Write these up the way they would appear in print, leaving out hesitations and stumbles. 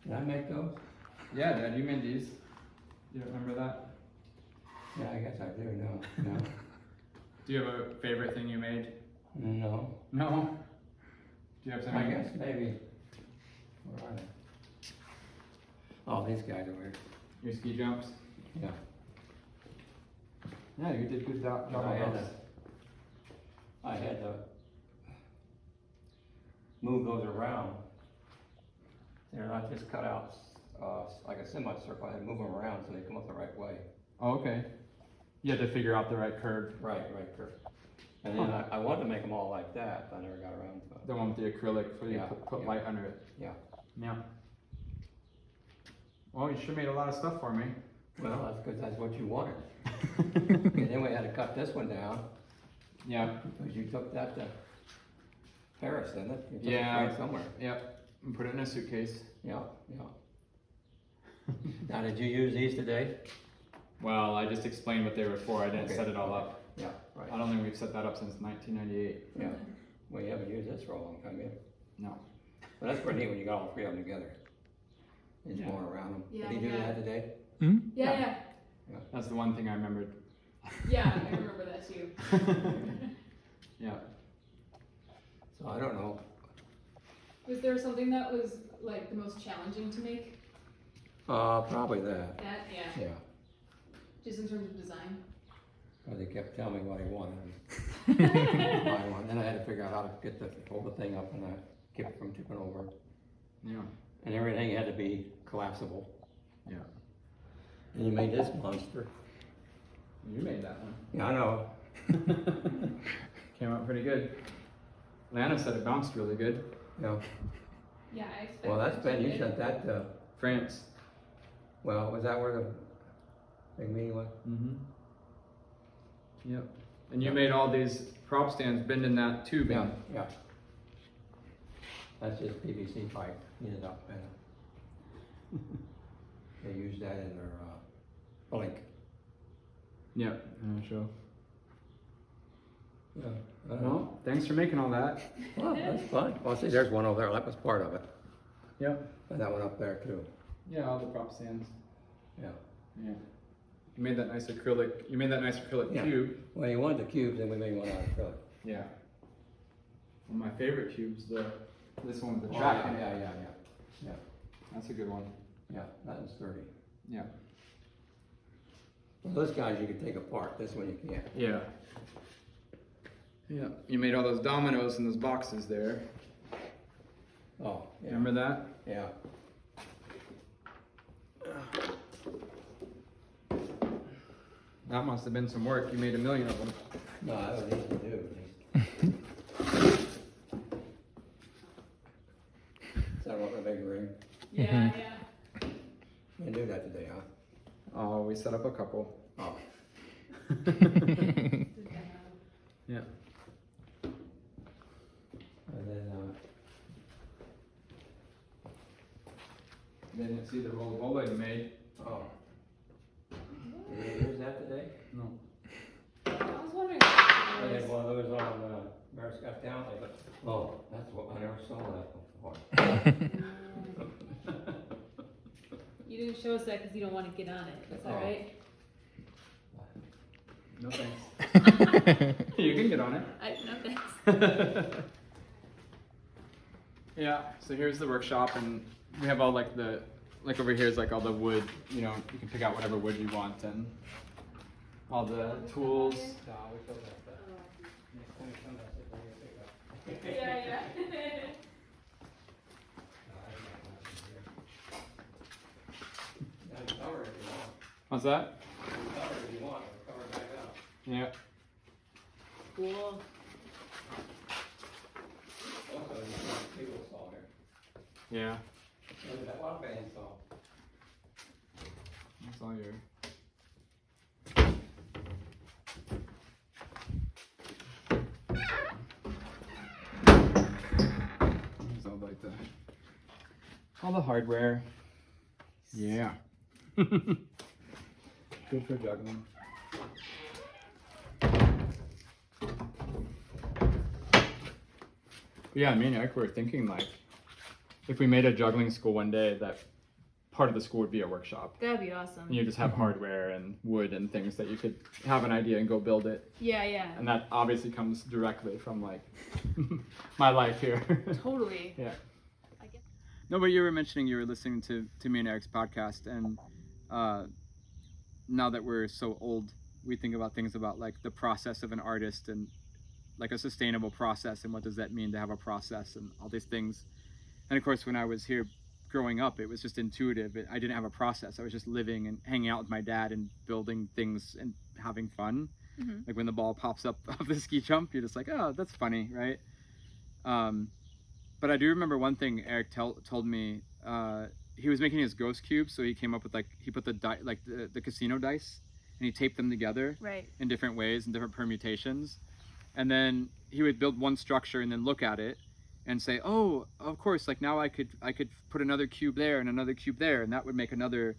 Did I make those? Yeah, Dad, you made these. You don't remember that? Yeah, I guess I do. No. Do you have a favorite thing you made? No. No? Do you have something? I guess maybe. Where are they? Oh, these guys over here. Your ski jumps? Yeah. Yeah, you did good job I on had those. I had to move those around. They're not just cut out like a semicircle. I had to move them around so they come up the right way. Oh, okay. You had to figure out the right curve. Right curve. And then I wanted to make them all like that, but I never got around to it. The one with the acrylic for you Yeah, to put yeah. light under it. Yeah. Yeah. Well, you sure made a lot of stuff for me. Well, that's because that's what you wanted. And then we had to cut this one down. Yeah. Because you took that to Paris, didn't it? You took Yeah. it somewhere. Yep. And put it in a suitcase. Yeah. Now, did you use these today? Well, I just explained what they were for. I didn't Okay. set it all up. Yeah, right. I don't think we've set that up since 1998. Yeah. Well, you haven't used this for a long time yet. No. But that's pretty neat when you got all three of them together. And Yeah. going around them. Yeah, Did he do yeah. that today? Yeah. That's the one thing I remembered. Yeah, I remember that too. Yeah. So I don't know. Was there something that was like the most challenging to make? Probably that. That, yeah. Yeah. Just in terms of design. Because he kept telling me what he wanted. Buy one. Then I had to figure out how to hold the thing up and keep it from tipping over. Yeah. And everything had to be collapsible. Yeah. And you made this monster. You made that one. Yeah, I know. Came out pretty good. Lana said it bounced really good. Yeah. Yeah, I expect. Well, that's been, you sent that to, France. well, was that where the big meeting was? Mm-hmm. Yep. And you made all these prop stands bending that tubing. Yeah. That's just PVC pipe heated up and they use that in their blink. Yep. Sure. Yeah. Well, thanks for making all that. Well, that's fun. Well, see, there's one over there. That was part of it. Yep. And that one up there too. Yeah, all the prop stands. Yeah. Yeah. You made that nice acrylic. You made that nice acrylic Yeah. cube. Well, you wanted the cubes, and we made one out of acrylic. Yeah. One of my favorite cubes, this one with the Oh, track yeah, in it. yeah. That's a good one. Yeah, that was sturdy. Yeah. Well, those guys you can take apart. This one you can't. Yeah. Yeah. You made all those dominoes in those boxes there. Oh, yeah. Remember that? Yeah. That must have been some work. You made a million of them. No, that was easy to do. Is that what the big ring? Yeah. You do that today, huh? Oh, we set up a couple. Oh. Yeah. And then, They didn't see the roll you made. oh. Did you use that today? No. I was wondering. I had one of those on Maris Got Down, but, oh, that's what, I never saw that before. You didn't show us that because you don't want to get on it. Is that Oh. right? No thanks. You can get on it. No thanks. Yeah, so here's the workshop, and we have all like over here is like all the wood, you can pick out whatever wood you want, and all the tools. Yeah. What's that? Cover if you want, or cover back up. Yeah. Cool. Also, there's a table saw here. Yeah. Look at that one bandsaw. That's all your. There's all like all the hardware. Yeah. Good for juggling. Yeah, me and Eric were thinking like, if we made a juggling school one day, that part of the school would be a workshop. That'd be awesome. And you just have hardware and wood and things that you could have an idea and go build it. Yeah. And that obviously comes directly from like my life here. Totally. Yeah. No, but you were mentioning you were listening to me and Eric's podcast, and now that we're so old, we think about things about like the process of an artist and like a sustainable process, and what does that mean to have a process and all these things. And of course, when I was here growing up, it was just intuitive. I didn't have a process. I was just living and hanging out with my dad and building things and having fun. Mm-hmm. Like when the ball pops up off the ski jump, you're just like, oh, that's funny, right? But I do remember one thing Eric told me. He was making his ghost cubes, so he came up with he put the casino dice, and he taped them together in different ways and different permutations. And then he would build one structure and then look at it and say, oh, of course, like now I could put another cube there and another cube there, and that would make another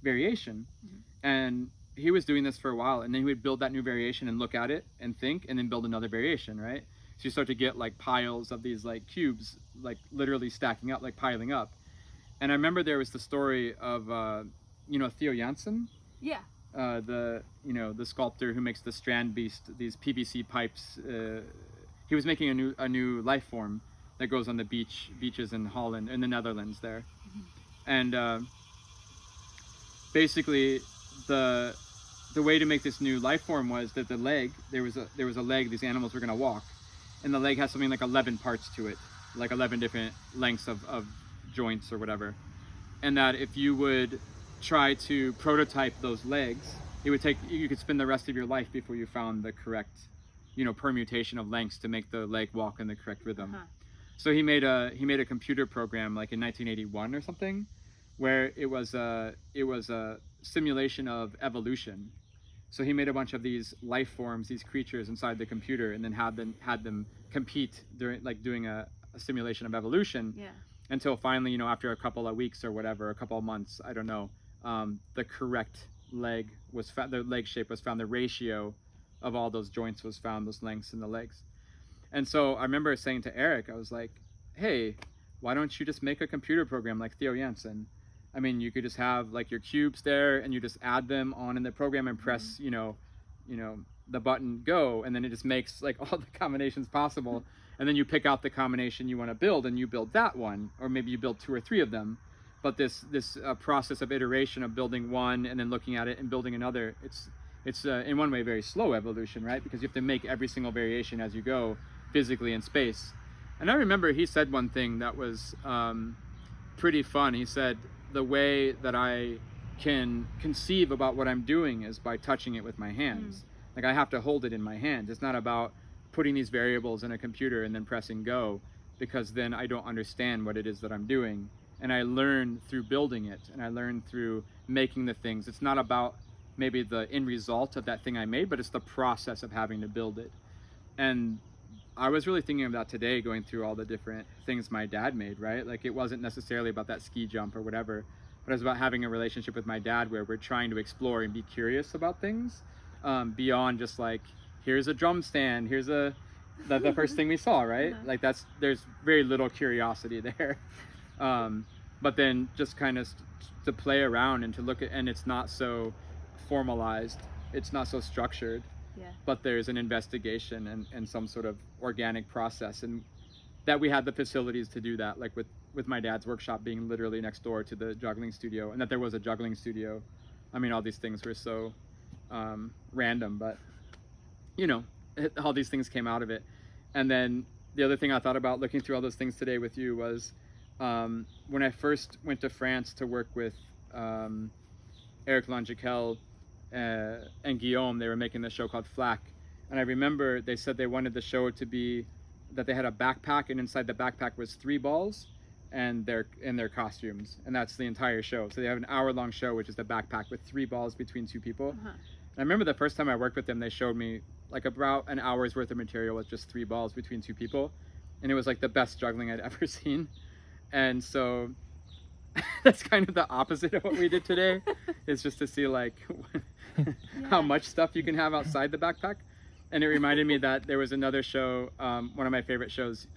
variation. Mm-hmm. And he was doing this for a while, and then he would build that new variation and look at it and think, and then build another variation, right? So you start to get like piles of these like cubes, like literally stacking up, like piling up. And I remember there was the story of, Theo Jansen? Yeah. The sculptor who makes the Strand Beast, these PVC pipes. He was making a new life form that goes on the beaches in Holland, in the Netherlands there. Mm-hmm. And basically the way to make this new life form was that the leg, there was a leg these animals were going to walk, and the leg has something like 11 parts to it, like 11 different lengths of joints or whatever. And that if you would try to prototype those legs, you could spend the rest of your life before you found the correct, permutation of lengths to make the leg walk in the correct rhythm. Uh-huh. So he made a computer program like in 1981 or something, where it was a simulation of evolution. So he made a bunch of these life forms, these creatures inside the computer, and then had them compete during doing a simulation of evolution. Yeah. Until finally, after a couple of weeks or whatever, a couple of months, I don't know, the correct leg was found, the leg shape was found, the ratio of all those joints was found, those lengths in the legs. And so I remember saying to Eric, I was like, hey, why don't you just make a computer program like Theo Jansen? I mean, you could just have like your cubes there, and you just add them on in the program and press, the button go, and then it just makes like all the combinations possible. And then you pick out the combination you want to build, and you build that one, or maybe you build 2 or 3 of them. But this process of iteration of building one and then looking at it and building another, it's in one way very slow evolution, right? Because you have to make every single variation as you go physically in space. And I remember he said one thing that was pretty fun. He said, the way that I can conceive about what I'm doing is by touching it with my hands. Like I have to hold it in my hands. It's not about putting these variables in a computer and then pressing go, because then I don't understand what it is that I'm doing. And I learn through building it, and I learn through making the things. It's not about maybe the end result of that thing I made, but it's the process of having to build it. And I was really thinking about today, going through all the different things my dad made, right? Like it wasn't necessarily about that ski jump or whatever, but it was about having a relationship with my dad where we're trying to explore and be curious about things beyond just like, here's a drum stand, here's the first thing we saw, right? Uh-huh. Like there's very little curiosity there. But then just kind of to play around and to look at, and it's not so formalized, it's not so structured. Yeah. But there's an investigation and some sort of organic process, and that we had the facilities to do that, like with my dad's workshop being literally next door to the juggling studio, and that there was a juggling studio. I mean, all these things were so random, but all these things came out of it. And then the other thing I thought about looking through all those things today with you was when I first went to France to work with Eric Langekel and Guillaume. They were making this show called Flack, and I remember they said they wanted the show to be that they had a backpack, and inside the backpack was 3 balls and their costumes, and that's the entire show. So they have an hour-long show, which is the backpack with 3 balls between 2 people. Uh-huh. And I remember the first time I worked with them, they showed me like about an hour's worth of material with just 3 balls between 2 people, and it was like the best juggling I'd ever seen. And so that's kind of the opposite of what we did today. Is just to see like how much stuff you can have outside the backpack. And it reminded me that there was another show, one of my favorite shows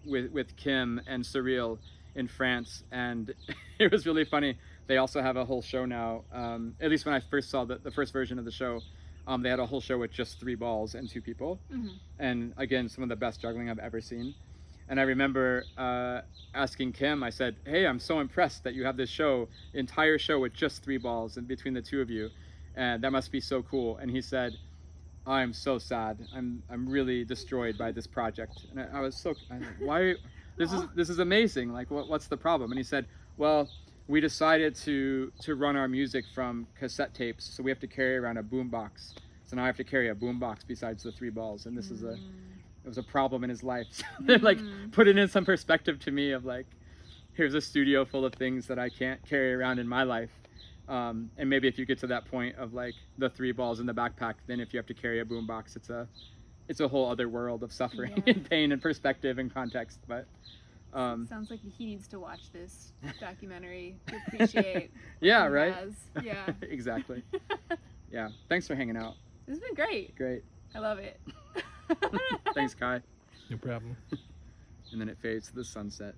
with Kim and Surreal, in France, and it was really funny. They also have a whole show now. At least when I first saw the first version of the show, they had a whole show with just 3 balls and 2 people. And again, some of the best juggling I've ever seen. And I remember asking Kim, I said, hey, I'm so impressed that you have this show, entire show with just 3 balls and between the 2 of you. And that must be so cool. And he said, I'm so sad. I'm really destroyed by this project. And I was why? This is amazing. Like, what's the problem? And he said, well, we decided to run our music from cassette tapes, so we have to carry around a boom box. So now I have to carry a boom box besides the 3 balls, and it was a problem in his life. So they're like put it in some perspective to me of like, here's a studio full of things that I can't carry around in my life. And maybe if you get to that point of like the 3 balls in the backpack, then if you have to carry a boom box, it's a whole other world of suffering and pain and perspective and context. But sounds like he needs to watch this documentary to appreciate yeah, what he right? has. Yeah. Exactly. Yeah. Thanks for hanging out. This has been great. Great. I love it. Thanks, Kai. No problem. And then it fades to the sunset.